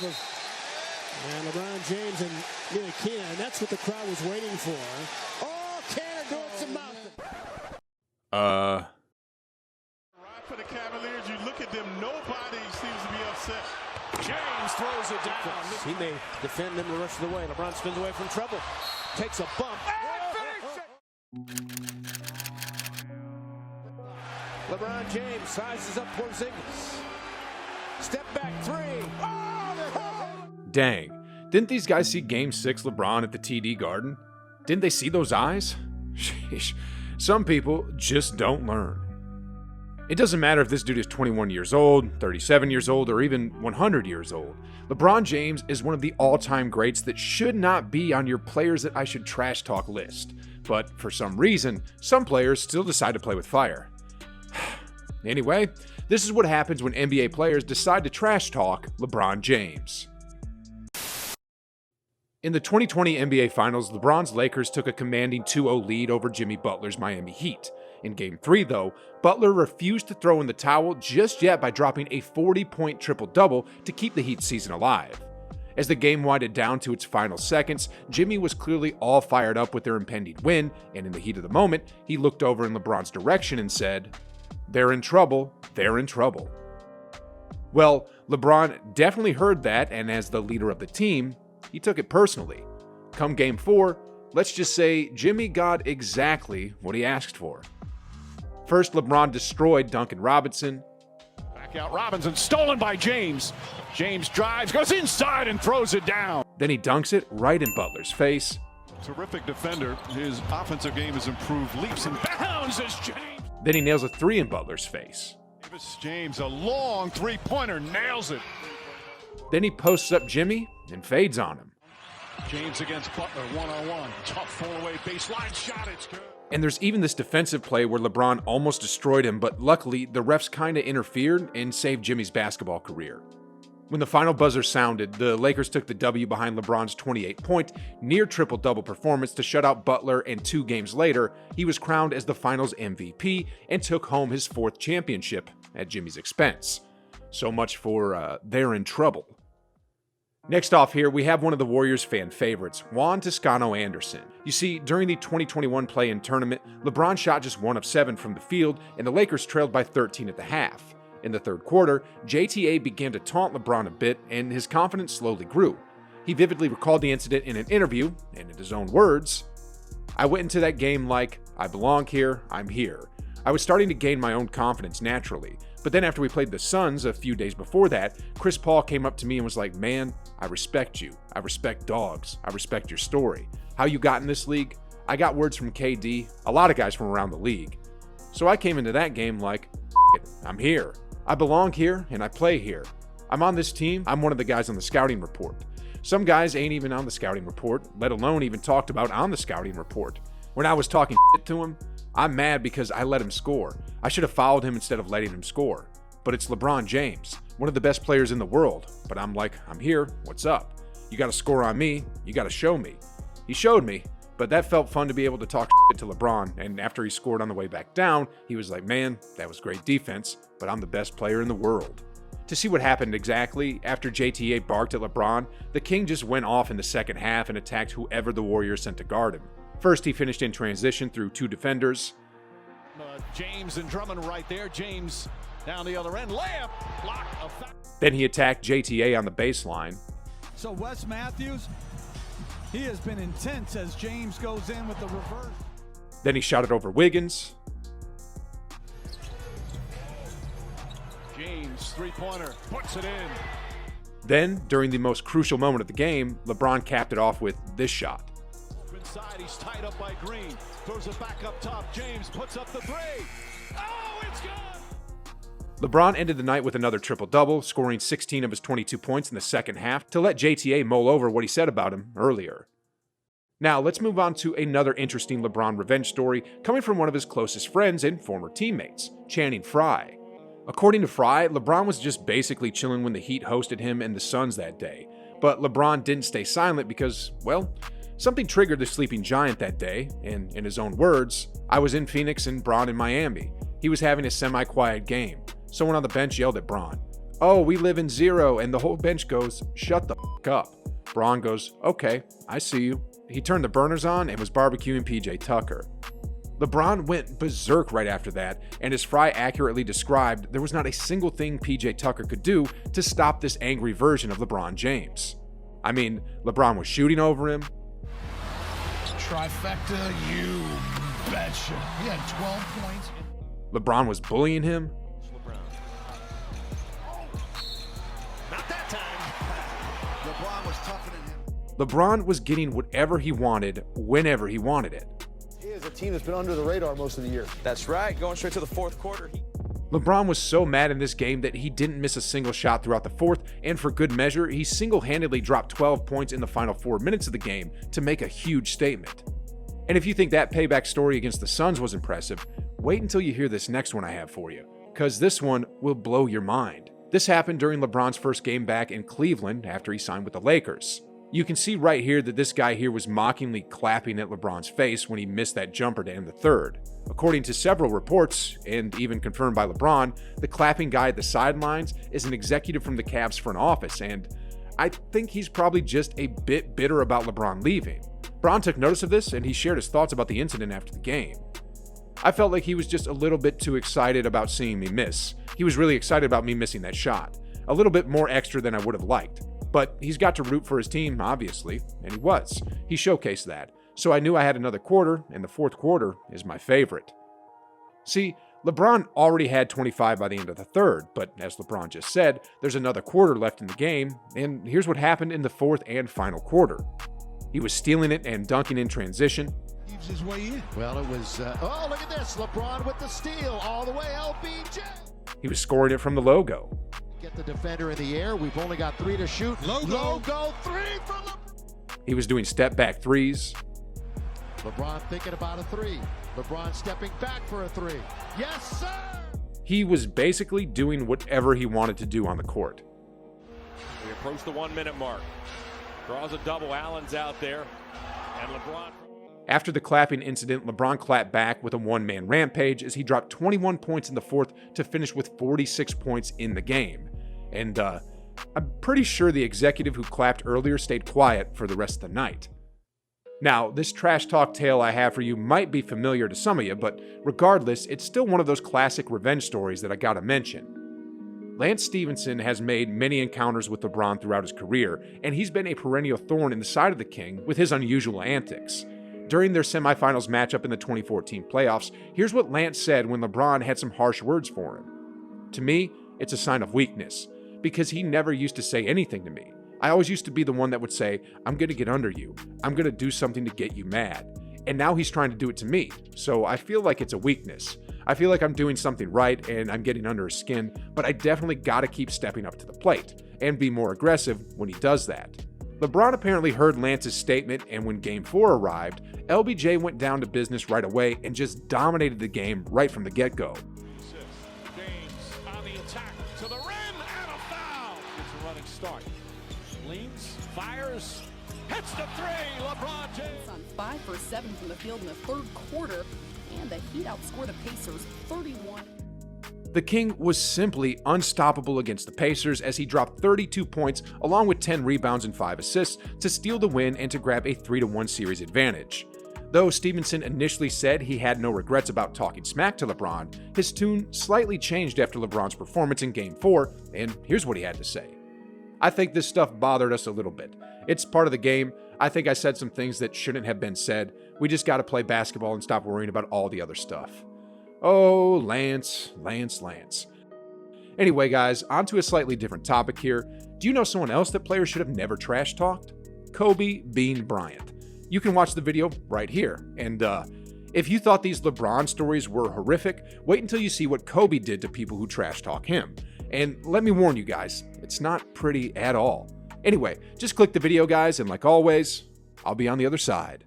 And LeBron James and Neil Keenan, that's what the crowd was waiting for. Oh, Cannon doing some mouthing. Right for the Cavaliers, you look at them, nobody seems to be upset. James throws it down. He may defend them the rest of the way. LeBron spins away from trouble. Takes a bump. LeBron James sizes up Porzingis. Step back three. Dang. Didn't these guys see Game 6 LeBron at the TD Garden? Didn't they see those eyes? Sheesh. Some people just don't learn. It doesn't matter if this dude is 21 years old, 37 years old, or even 100 years old. LeBron James is one of the all-time greats that should not be on your players that I should trash talk list. But for some reason, some players still decide to play with fire. Anyway, this is what happens when NBA players decide to trash talk LeBron James. In the 2020 NBA Finals, LeBron's Lakers took a commanding 2-0 lead over Jimmy Butler's Miami Heat. In Game 3, though, Butler refused to throw in the towel just yet by dropping a 40-point triple-double to keep the Heat's season alive. As the game winded down to its final seconds, Jimmy was clearly all fired up with their impending win, and in the heat of the moment, he looked over in LeBron's direction and said, "They're in trouble, they're in trouble." Well, LeBron definitely heard that, and as the leader of the team, he took it personally. Come Game 4, let's just say Jimmy got exactly what he asked for. First, LeBron destroyed Duncan Robinson. Back out Robinson, stolen by James. James drives, goes inside and throws it down. Then he dunks it right in Butler's face. Terrific defender. His offensive game has improved. Leaps and bounds as James. Then he nails a 3 in Butler's face. James, a long three-pointer, nails it. Then he posts up Jimmy and fades on him. James against Butler, one-on-one. Tough fall-away baseline shot, it's good. And there's even this defensive play where LeBron almost destroyed him, but luckily the refs kinda interfered and saved Jimmy's basketball career. When the final buzzer sounded, the Lakers took the W behind LeBron's 28-point, near triple-double performance to shut out Butler, and 2 games later, he was crowned as the finals MVP and took home his 4th championship at Jimmy's expense. So much for they're in trouble. Next off here, we have one of the Warriors' fan favorites, Juan Toscano Anderson. You see, during the 2021 play-in tournament, LeBron shot just 1 of 7 from the field, and the Lakers trailed by 13 at the half. In the third quarter, JTA began to taunt LeBron a bit, and his confidence slowly grew. He vividly recalled the incident in an interview, and in his own words, "I went into that game like, I belong here, I'm here. I was starting to gain my own confidence naturally. But then after we played the Suns a few days before that, Chris Paul came up to me and was like, 'Man, I respect you. I respect dogs. I respect your story. How you got in this league? I got words from KD, a lot of guys from around the league. So I came into that game like, it, I'm here. I belong here and I play here. I'm on this team. I'm one of the guys on the scouting report. Some guys ain't even on the scouting report, let alone even talked about on the scouting report. When I was talking shit to him, I'm mad because I let him score. I should have fouled him instead of letting him score. But it's LeBron James, one of the best players in the world. But I'm like, I'm here, what's up? You gotta score on me, you gotta show me. He showed me, but that felt fun to be able to talk shit to LeBron, and after he scored on the way back down, he was like, man, that was great defense, but I'm the best player in the world. To see what happened exactly, after JTA barked at LeBron, the King just went off in the second half and attacked whoever the Warriors sent to guard him. First, he finished in transition through 2 defenders. James and Drummond right there. James down the other end. Layup. Block. Then he attacked JTA on the baseline. So Wes Matthews, he has been intense as James goes in with the reverse. Then he shot it over Wiggins. James, three-pointer, puts it in. Then, during the most crucial moment of the game, LeBron capped it off with this shot. Inside, he's tied up by Green. Throws it back up top. James puts up the three. Oh, it's gone! LeBron ended the night with another triple-double, scoring 16 of his 22 points in the second half to let JTA mull over what he said about him earlier. Now, let's move on to another interesting LeBron revenge story coming from one of his closest friends and former teammates, Channing Frye. According to Frye, LeBron was just basically chilling when the Heat hosted him and the Suns that day. But LeBron didn't stay silent because, well, something triggered the sleeping giant that day, and in his own words, I was in Phoenix and Bron in Miami. He was having a semi-quiet game. Someone on the bench yelled at Bron, "Oh, we live in zero," and the whole bench goes, "Shut the f*** up." Bron goes, "Okay, I see you." He turned the burners on and was barbecuing PJ Tucker. LeBron went berserk right after that, and as Fry accurately described, there was not a single thing PJ Tucker could do to stop this angry version of LeBron James. I mean, LeBron was shooting over him. Trifecta, you betcha. He had 12 points. LeBron was bullying him. Not that time. LeBron was tougher than him. LeBron was getting whatever he wanted, whenever he wanted it. He is a team that's been under the radar most of the year. That's right, going straight to the fourth quarter. LeBron was so mad in this game that he didn't miss a single shot throughout the fourth, and for good measure, he single-handedly dropped 12 points in the final 4 minutes of the game to make a huge statement. And if you think that payback story against the Suns was impressive, wait until you hear this next one I have for you, because this one will blow your mind. This happened during LeBron's first game back in Cleveland after he signed with the Lakers. You can see right here that this guy here was mockingly clapping at LeBron's face when he missed that jumper to end the third. According to several reports, and even confirmed by LeBron, the clapping guy at the sidelines is an executive from the Cavs front office, and I think he's probably just a bit bitter about LeBron leaving. Bron took notice of this, and he shared his thoughts about the incident after the game. "I felt like he was just a little bit too excited about seeing me miss. He was really excited about me missing that shot. A little bit more extra than I would have liked. But he's got to root for his team, obviously, and he was. He showcased that. So I knew I had another quarter, and the fourth quarter is my favorite." See, LeBron already had 25 by the end of the third, but as LeBron just said, there's another quarter left in the game, and here's what happened in the fourth and final quarter. He was stealing it and dunking in transition. Heaves his way in. Well, it was, oh, look at this. LeBron with the steal all the way, LBJ. He was scoring it from the logo. Get the defender in the air. We've only got 3 to shoot. Logo 3 for LeBron. He was doing step-back threes. LeBron thinking about a 3. LeBron stepping back for a 3. Yes, sir! He was basically doing whatever he wanted to do on the court. We approach the 1-minute mark. Draws a double. Allen's out there. And LeBron. After the clapping incident, LeBron clapped back with a one-man rampage as he dropped 21 points in the fourth to finish with 46 points in the game. And I'm pretty sure the executive who clapped earlier stayed quiet for the rest of the night. Now, this trash talk tale I have for you might be familiar to some of you, but regardless, it's still one of those classic revenge stories that I gotta mention. Lance Stevenson has made many encounters with LeBron throughout his career, and he's been a perennial thorn in the side of the king with his unusual antics. During their semifinals matchup in the 2014 playoffs, here's what Lance said when LeBron had some harsh words for him. "To me, it's a sign of weakness, because he never used to say anything to me. I always used to be the one that would say, 'I'm gonna get under you. I'm gonna do something to get you mad.' And now he's trying to do it to me, so I feel like it's a weakness. I feel like I'm doing something right and I'm getting under his skin, but I definitely gotta keep stepping up to the plate and be more aggressive when he does that." LeBron apparently heard Lance's statement, and when Game 4 arrived, LBJ went down to business right away and just dominated the game right from the get-go. James on the attack to the rim and a foul. Gets a running start. Leans, fires, hits the 3. LeBron James. On 5 for 7 from the field in the third quarter, and the Heat outscore the Pacers 31. The King was simply unstoppable against the Pacers as he dropped 32 points along with 10 rebounds and 5 assists to steal the win and to grab a 3-1 series advantage. Though Stevenson initially said he had no regrets about talking smack to LeBron, his tune slightly changed after LeBron's performance in Game 4, and here's what he had to say. "I think this stuff bothered us a little bit. It's part of the game. I think I said some things that shouldn't have been said. We just gotta play basketball and stop worrying about all the other stuff." Oh, Lance. Anyway, guys, on to a slightly different topic here. Do you know someone else that players should have never trash-talked? Kobe Bean Bryant. You can watch the video right here. And if you thought these LeBron stories were horrific, wait until you see what Kobe did to people who trash-talk him. And let me warn you guys, it's not pretty at all. Anyway, just click the video, guys, and like always, I'll be on the other side.